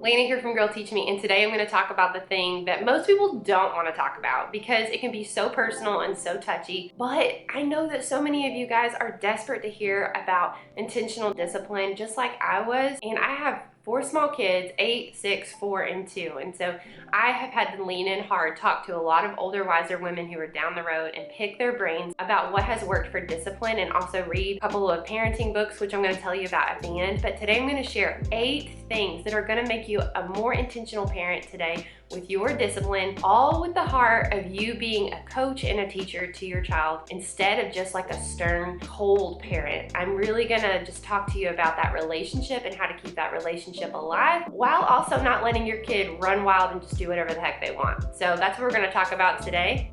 Lana here from Girl Teach Me, and today I'm going to talk about the thing that most people don't want to talk about because it can be so personal and so touchy. But I know that so many of you guys are desperate to hear about intentional discipline, just like I was. And I have 4 small kids, 8, 6, 4, and 2. And so I have had to lean in hard, talk to a lot of older, wiser women who are down the road and pick their brains about what has worked for discipline, and also read a couple of parenting books, which I'm going to tell you about at the end. But today I'm going to share 8 things that are going to make you a more intentional parent today with your discipline, all with the heart of you being a coach and a teacher to your child instead of just like a stern, cold parent. I'm really gonna just talk to you about that relationship and how to keep that relationship alive while also not letting your kid run wild and just do whatever the heck they want. So that's what we're gonna talk about today.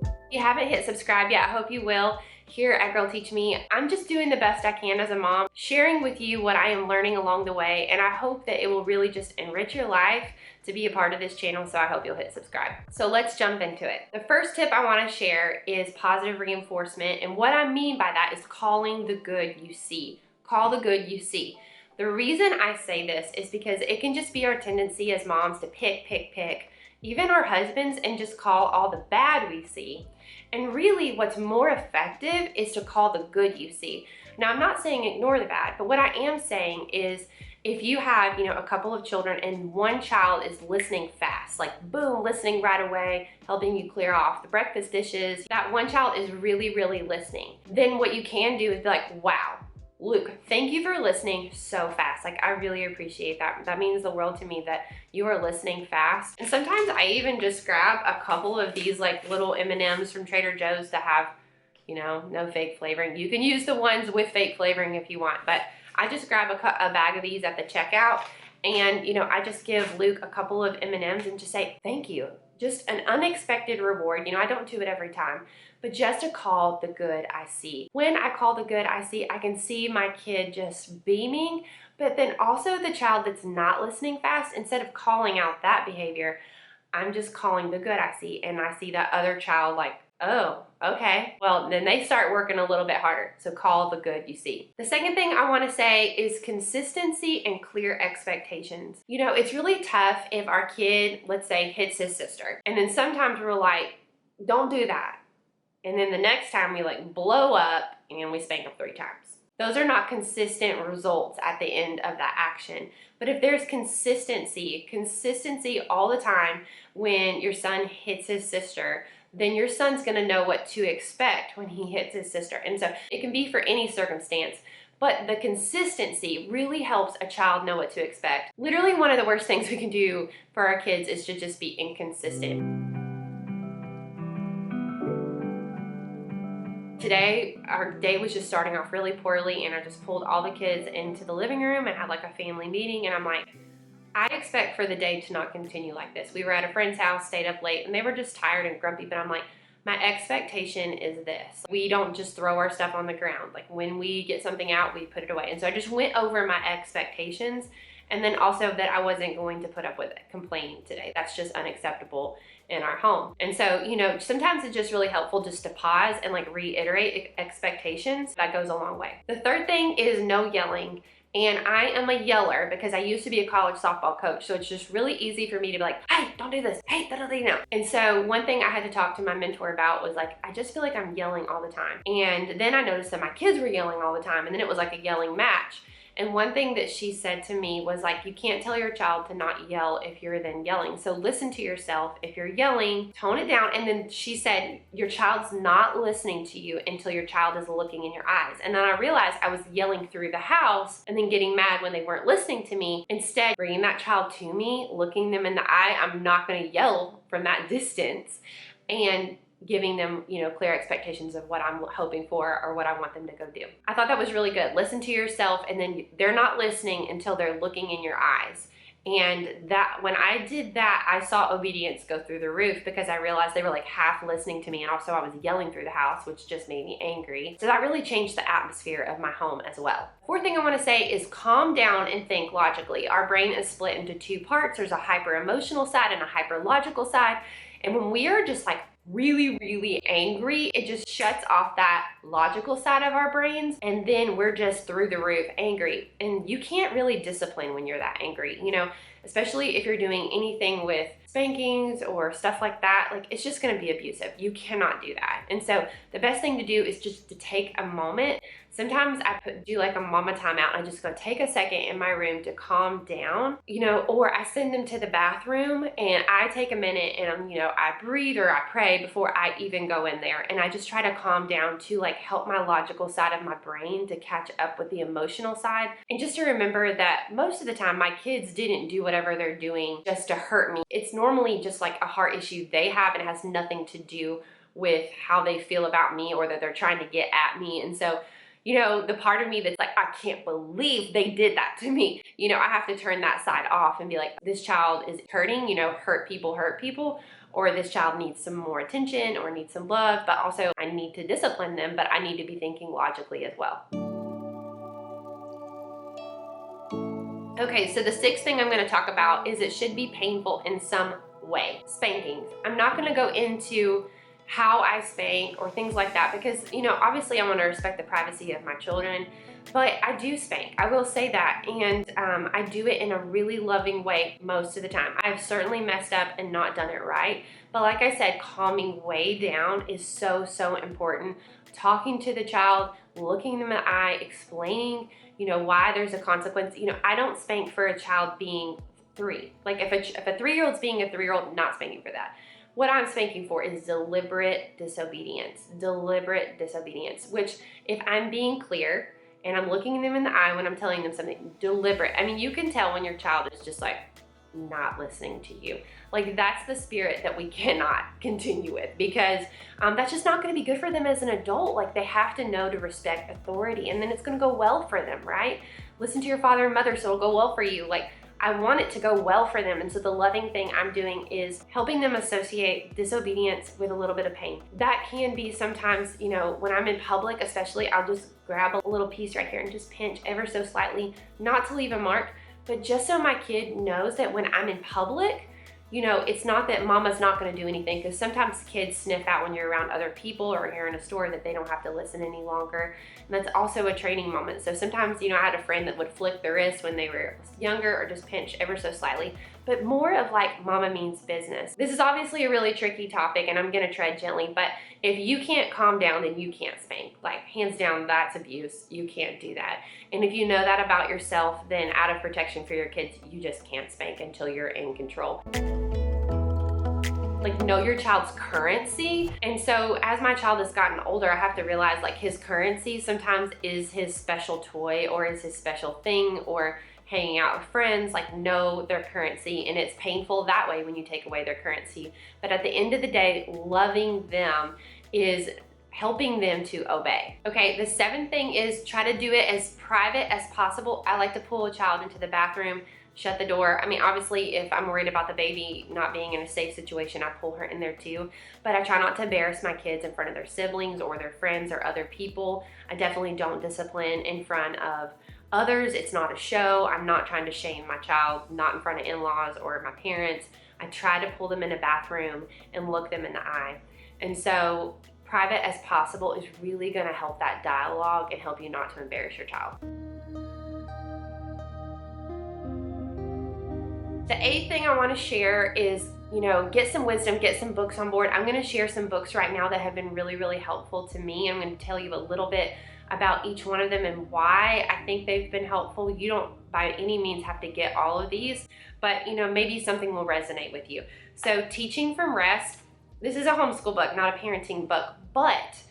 If you haven't hit subscribe yet, I hope you will. Here at Girl Teach Me, I'm just doing the best I can as a mom, sharing with you what I am learning along the way, and I hope that it will really just enrich your life to be a part of this channel, so I hope you'll hit subscribe. So let's jump into it. The first tip I want to share is positive reinforcement, and what I mean by that is calling the good you see. Call the good you see. The reason I say this is because it can just be our tendency as moms to pick, even our husbands, and just call all the bad we see. And really what's more effective is to call the good you see. Now, I'm not saying ignore the bad, but what I am saying is if you have, a couple of children and one child is listening fast, like boom, listening right away, helping you clear off the breakfast dishes, that one child is really, really listening. Then what you can do is be like, wow, Luke, thank you for listening so fast. Like, I really appreciate that. That means the world to me that you are listening fast. And sometimes I even just grab a couple of these like little M&Ms from Trader Joe's to have, no fake flavoring. You can use the ones with fake flavoring if you want, but I just grab a bag of these at the checkout, and I just give Luke a couple of M&Ms and just say, thank you. Just an unexpected reward. I don't do it every time, but just to call the good I see. When I call the good I see, I can see my kid just beaming, but then also the child that's not listening fast, instead of calling out that behavior, I'm just calling the good I see, and I see that other child like, oh, okay. Well, then they start working a little bit harder. So call the good you see. The second thing I want to say is consistency and clear expectations. It's really tough if our kid, let's say, hits his sister. And then sometimes we're like, don't do that. And then the next time we like blow up and we spank them 3 times. Those are not consistent results at the end of that action. But if there's consistency all the time when your son hits his sister, then your son's gonna know what to expect when he hits his sister. And so it can be for any circumstance, but the consistency really helps a child know what to expect. Literally one of the worst things we can do for our kids is to just be inconsistent. Today, our day was just starting off really poorly, and I just pulled all the kids into the living room and had like a family meeting, and I'm like, I expect for the day to not continue like this. We were at a friend's house, stayed up late, and they were just tired and grumpy, but I'm like, my expectation is this. We don't just throw our stuff on the ground. Like when we get something out, we put it away. And so I just went over my expectations, and then also that I wasn't going to put up with it, complaining today. That's just unacceptable in our home. And so, sometimes it's just really helpful just to pause and like reiterate expectations. That goes a long way. The third thing is no yelling. And I am a yeller because I used to be a college softball coach. So it's just really easy for me to be like, hey, don't do this. Hey, no. And so one thing I had to talk to my mentor about was like, I just feel like I'm yelling all the time. And then I noticed that my kids were yelling all the time. And then it was like a yelling match. And one thing that she said to me was like, you can't tell your child to not yell if you're then yelling. So listen to yourself. If you're yelling, tone it down. And then she said, your child's not listening to you until your child is looking in your eyes. And then I realized I was yelling through the house and then getting mad when they weren't listening to me. Instead, bringing that child to me, looking them in the eye, I'm not going to yell from that distance, and giving them, clear expectations of what I'm hoping for or what I want them to go do. I thought that was really good. Listen to yourself, and then they're not listening until they're looking in your eyes. And that when I did that, I saw obedience go through the roof because I realized they were like half listening to me, and also I was yelling through the house, which just made me angry. So that really changed the atmosphere of my home as well. Fourth thing I want to say is calm down and think logically. Our brain is split into 2 parts. There's a hyper emotional side and a hyper logical side. And when we are just like really, really angry, it just shuts off that logical side of our brains, and then we're just through the roof angry. And you can't really discipline when you're that angry, you know, especially if you're doing anything with spankings or stuff like that. Like, it's just going to be abusive. You cannot do that. And so the best thing to do is just to take a moment. Sometimes I do like a mama timeout. I just go take a second in my room to calm down, you know, or I send them to the bathroom and I take a minute and, you know, I breathe or I pray before I even go in there. And I just try to calm down to like help my logical side of my brain to catch up with the emotional side. And just to remember that most of the time my kids didn't do whatever they're doing just to hurt me. It's normally just like a heart issue they have, and it has nothing to do with how they feel about me or that they're trying to get at me. And so, you know, the part of me that's like, I can't believe they did that to me, you know, I have to turn that side off and be like, this child is hurting, you know, hurt people, or this child needs some more attention or needs some love, but also I need to discipline them, but I need to be thinking logically as well. Okay, so the sixth thing I'm going to talk about is it should be painful in some way. Spankings. I'm not going to go into how I spank or things like that because, you know, obviously I want to respect the privacy of my children, but I do spank. I will say that, and I do it in a really loving way most of the time. I've certainly messed up and not done it right, but like I said, calming way down is so, so important. Talking to the child, looking them in the eye, explaining, you know, why there's a consequence. You know, I don't spank for a child being 3. Like if a 3-year-old's being a 3-year-old, not spanking for that. What I'm spanking for is deliberate disobedience, which if I'm being clear and I'm looking them in the eye when I'm telling them something, deliberate. I mean, you can tell when your child is just like not listening to you. Like, that's the spirit that we cannot continue with, because that's just not going to be good for them as an adult. Like, they have to know to respect authority, and then it's going to go well for them, right? Listen to your father and mother so it'll go well for you. Like, I want it to go well for them. And so the loving thing I'm doing is helping them associate disobedience with a little bit of pain. That can be sometimes, you know, when I'm in public especially, I'll just grab a little piece right here and just pinch ever so slightly, not to leave a mark, but just so my kid knows that when I'm in public, you know, it's not that mama's not going to do anything, because sometimes kids sniff out when you're around other people or you're in a store that they don't have to listen any longer. And that's also a training moment. So sometimes, you know, I had a friend that would flick the wrist when they were younger or just pinch ever so slightly, but more of like mama means business. This is obviously a really tricky topic and I'm going to tread gently, but if you can't calm down, then you can't spank. Like, hands down, that's abuse. You can't do that. And if you know that about yourself, then out of protection for your kids, you just can't spank until you're in control. Like, know your child's currency. And so as my child has gotten older, I have to realize like his currency sometimes is his special toy or is his special thing or hanging out with friends. Like, know their currency, and it's painful that way when you take away their currency. But at the end of the day, loving them is helping them to obey. Okay, the seventh thing is try to do it as private as possible. I like to pull a child into the bathroom, shut the door. I mean, obviously, if I'm worried about the baby not being in a safe situation, I pull her in there too. But I try not to embarrass my kids in front of their siblings or their friends or other people. I definitely don't discipline in front of others. It's not a show. I'm not trying to shame my child, not in front of in-laws or my parents. I try to pull them in a bathroom and look them in the eye. And so private as possible is really going to help that dialogue and help you not to embarrass your child. The eighth thing I want to share is, you know, get some wisdom, get some books on board. I'm going to share some books right now that have been really, really helpful to me. I'm going to tell you a little bit about each one of them and why I think they've been helpful. You don't by any means have to get all of these, but you know, maybe something will resonate with you. So Teaching from Rest, this is a homeschool book, not a parenting book, but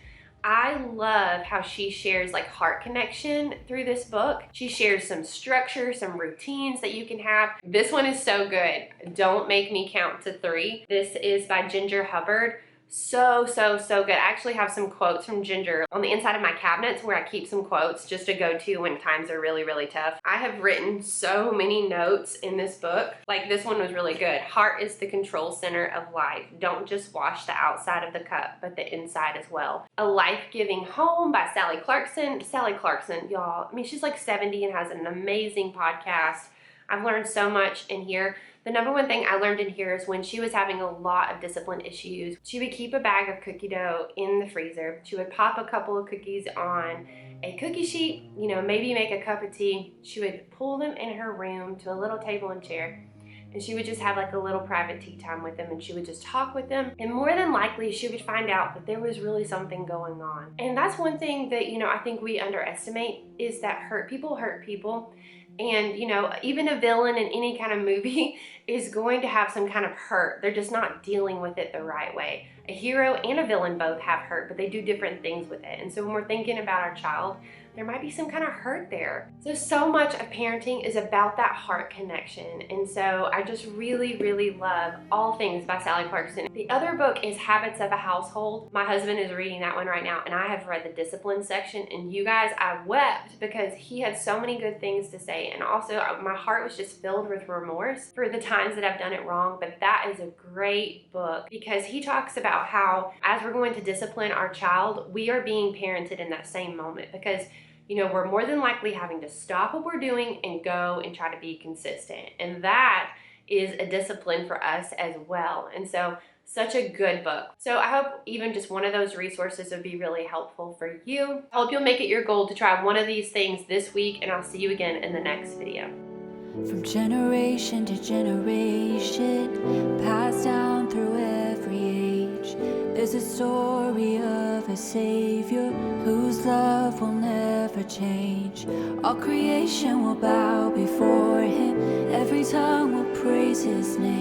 I love how she shares like heart connection through this book. She shares some structure, some routines that you can have. This one is so good. Don't Make Me Count to 3. This is by Ginger Hubbard. So good. I actually have some quotes from Ginger on the inside of my cabinets where I keep some quotes just to go to when times are really, really tough. I have written so many notes in this book. Like, this one was really good. Heart is the control center of life. Don't just wash the outside of the cup, but the inside as well. A Life-Giving Home by Sally Clarkson. Sally Clarkson, y'all, I mean, she's like 70 and has an amazing podcast. I've learned so much in here. The number one thing I learned in here is when she was having a lot of discipline issues, she would keep a bag of cookie dough in the freezer. She would pop a couple of cookies on a cookie sheet, maybe make a cup of tea. She would pull them in her room to a little table and chair, and she would just have like a little private tea time with them, and she would just talk with them, and more than likely she would find out that there was really something going on. And that's one thing that I think we underestimate, is that hurt people. And even a villain in any kind of movie is going to have some kind of hurt. They're just not dealing with it the right way. A hero and a villain both have hurt, but they do different things with it. And so when we're thinking about our child, there might be some kind of hurt there. So much of parenting is about that heart connection. And so I just really, really love All Things by Sally Clarkson. The other book is Habits of a Household. My husband is reading that one right now, and I have read the discipline section. And you guys, I wept because he had so many good things to say. And also my heart was just filled with remorse for the times that I've done it wrong. But that is a great book, because he talks about how as we're going to discipline our child, we are being parented in that same moment, because we're more than likely having to stop what we're doing and go and try to be consistent. And that is a discipline for us as well. And so such a good book. So I hope even just one of those resources would be really helpful for you. I hope you'll make it your goal to try one of these things this week, and I'll see you again in the next video. From generation to generation, passed down through every age, there's a story of a Savior whose love will never change. All creation will bow before him, every tongue will praise his name.